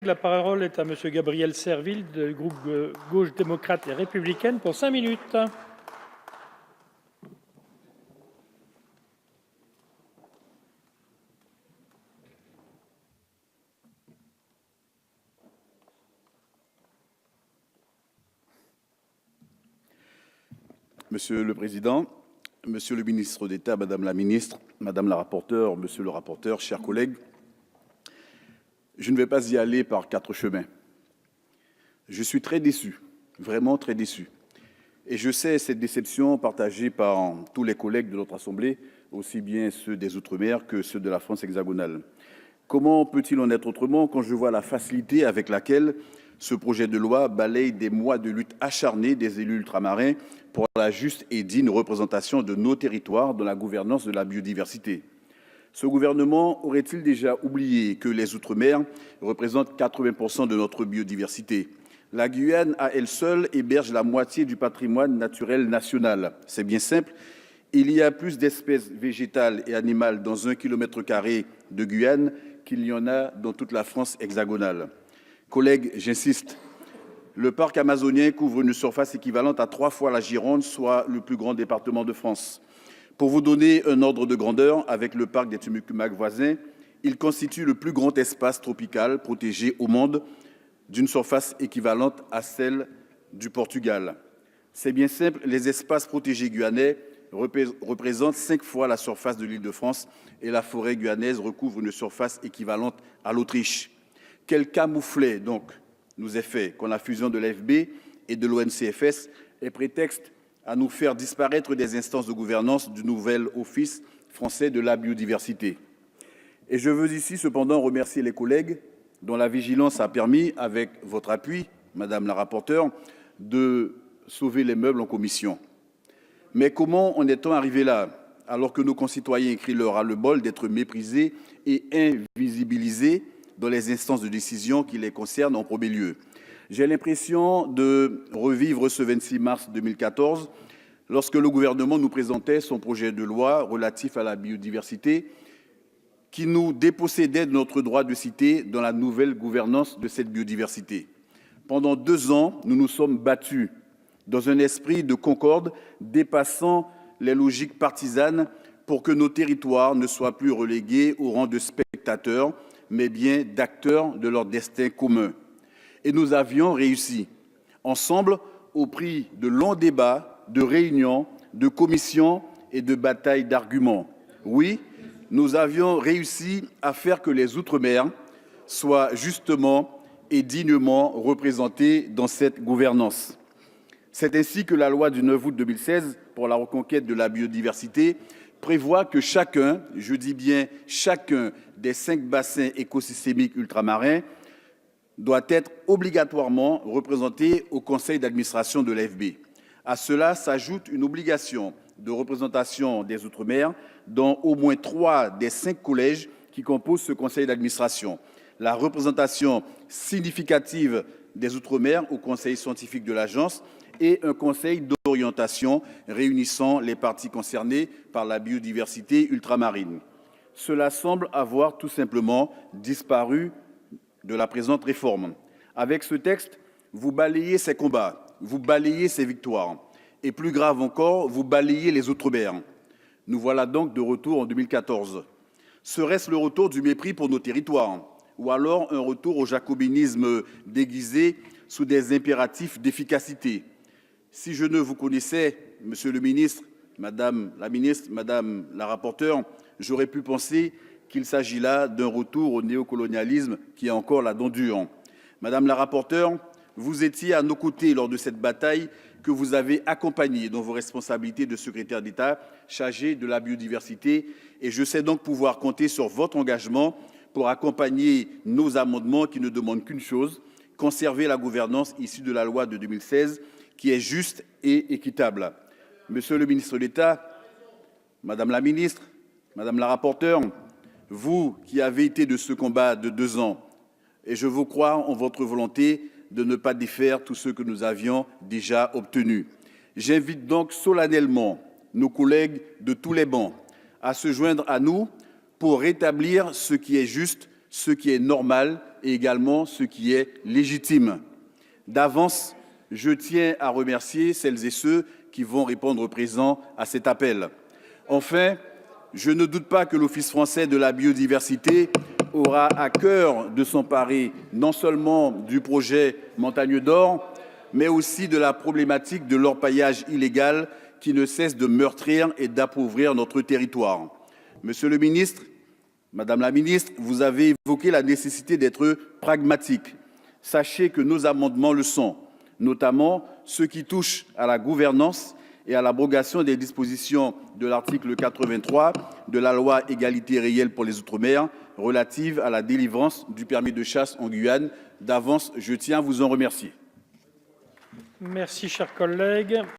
La parole est à Monsieur Gabriel Serville, du groupe Gauche démocrate et républicaine, pour 5 minutes. Monsieur le Président, Monsieur le ministre d'État, Madame la ministre, Madame la rapporteure, Monsieur le rapporteur, chers collègues, je ne vais pas y aller par 4 chemins. Je suis très déçu, vraiment très déçu. Et je sais cette déception partagée par tous les collègues de notre Assemblée, aussi bien ceux des Outre-mer que ceux de la France hexagonale. Comment peut-il en être autrement quand je vois la facilité avec laquelle ce projet de loi balaye des mois de lutte acharnée des élus ultramarins pour la juste et digne représentation de nos territoires dans la gouvernance de la biodiversité? Ce gouvernement aurait-il déjà oublié que les Outre-mer représentent 80% de notre biodiversité? La Guyane, à elle seule, héberge la moitié du patrimoine naturel national. C'est bien simple. Il y a plus d'espèces végétales et animales dans 1 km² de Guyane qu'il y en a dans toute la France hexagonale. Collègues, j'insiste, le parc amazonien couvre une surface équivalente à 3 fois la Gironde, soit le plus grand département de France. Pour vous donner un ordre de grandeur, avec le parc des Tumucumac voisin, il constitue le plus grand espace tropical protégé au monde, d'une surface équivalente à celle du Portugal. C'est bien simple, les espaces protégés guyanais représentent 5 fois la surface de l'Île-de-France et la forêt guyanaise recouvre une surface équivalente à l'Autriche. Quel camouflet, donc, nous est fait quand la fusion de l'AFB et de l'ONCFS est prétexte à nous faire disparaître des instances de gouvernance du nouvel Office français de la biodiversité. Et je veux ici cependant remercier les collègues dont la vigilance a permis, avec votre appui, Madame la rapporteure, de sauver les meubles en commission. Mais comment en est-on arrivé là, alors que nos concitoyens crient leur ras-le-bol d'être méprisés et invisibilisés dans les instances de décision qui les concernent en premier lieu? J'ai l'impression de revivre ce 26 mars 2014, lorsque le gouvernement nous présentait son projet de loi relatif à la biodiversité, qui nous dépossédait de notre droit de cité dans la nouvelle gouvernance de cette biodiversité. Pendant 2 ans, nous nous sommes battus dans un esprit de concorde dépassant les logiques partisanes pour que nos territoires ne soient plus relégués au rang de spectateurs, mais bien d'acteurs de leur destin commun. Et nous avions réussi, ensemble, au prix de longs débats, de réunions, de commissions et de batailles d'arguments. Oui, nous avions réussi à faire que les Outre-mer soient justement et dignement représentés dans cette gouvernance. C'est ainsi que la loi du 9 août 2016 pour la reconquête de la biodiversité prévoit que chacun, je dis bien chacun, des 5 bassins écosystémiques ultramarins doit être obligatoirement représenté au conseil d'administration de l'AFB. À cela s'ajoute une obligation de représentation des Outre-mer dans au moins 3 des 5 collèges qui composent ce conseil d'administration. La représentation significative des Outre-mer au conseil scientifique de l'agence et un conseil d'orientation réunissant les parties concernées par la biodiversité ultramarine. Cela semble avoir tout simplement disparu de la présente réforme. Avec ce texte, vous balayez ces combats, vous balayez ces victoires. Et plus grave encore, vous balayez les Outre-mer. Nous voilà donc de retour en 2014. Serait-ce le retour du mépris pour nos territoires, ou alors un retour au jacobinisme déguisé sous des impératifs d'efficacité? Si je ne vous connaissais, Monsieur le ministre, Madame la rapporteure, j'aurais pu penser qu'il s'agit là d'un retour au néocolonialisme qui a encore la dent dure. Madame la rapporteure, vous étiez à nos côtés lors de cette bataille que vous avez accompagnée dans vos responsabilités de secrétaire d'État chargé de la biodiversité et je sais donc pouvoir compter sur votre engagement pour accompagner nos amendements qui ne demandent qu'une chose, conserver la gouvernance issue de la loi de 2016 qui est juste et équitable. Monsieur le ministre d'État, Madame la ministre, Madame la rapporteure, vous qui avez été de ce combat de 2 ans, et je vous crois en votre volonté de ne pas défaire tout ce que nous avions déjà obtenu. J'invite donc solennellement nos collègues de tous les bancs à se joindre à nous pour rétablir ce qui est juste, ce qui est normal et également ce qui est légitime. D'avance, je tiens à remercier celles et ceux qui vont répondre présent à cet appel. Enfin, je ne doute pas que l'Office français de la biodiversité aura à cœur de s'emparer non seulement du projet Montagne d'Or, mais aussi de la problématique de l'orpaillage illégal qui ne cesse de meurtrir et d'appauvrir notre territoire. Monsieur le ministre, Madame la ministre, vous avez évoqué la nécessité d'être pragmatique. Sachez que nos amendements le sont, notamment ceux qui touchent à la gouvernance et à l'abrogation des dispositions de l'article 83 de la loi Égalité réelle pour les Outre-mer relative à la délivrance du permis de chasse en Guyane. D'avance, je tiens à vous en remercier. Merci, cher collègue.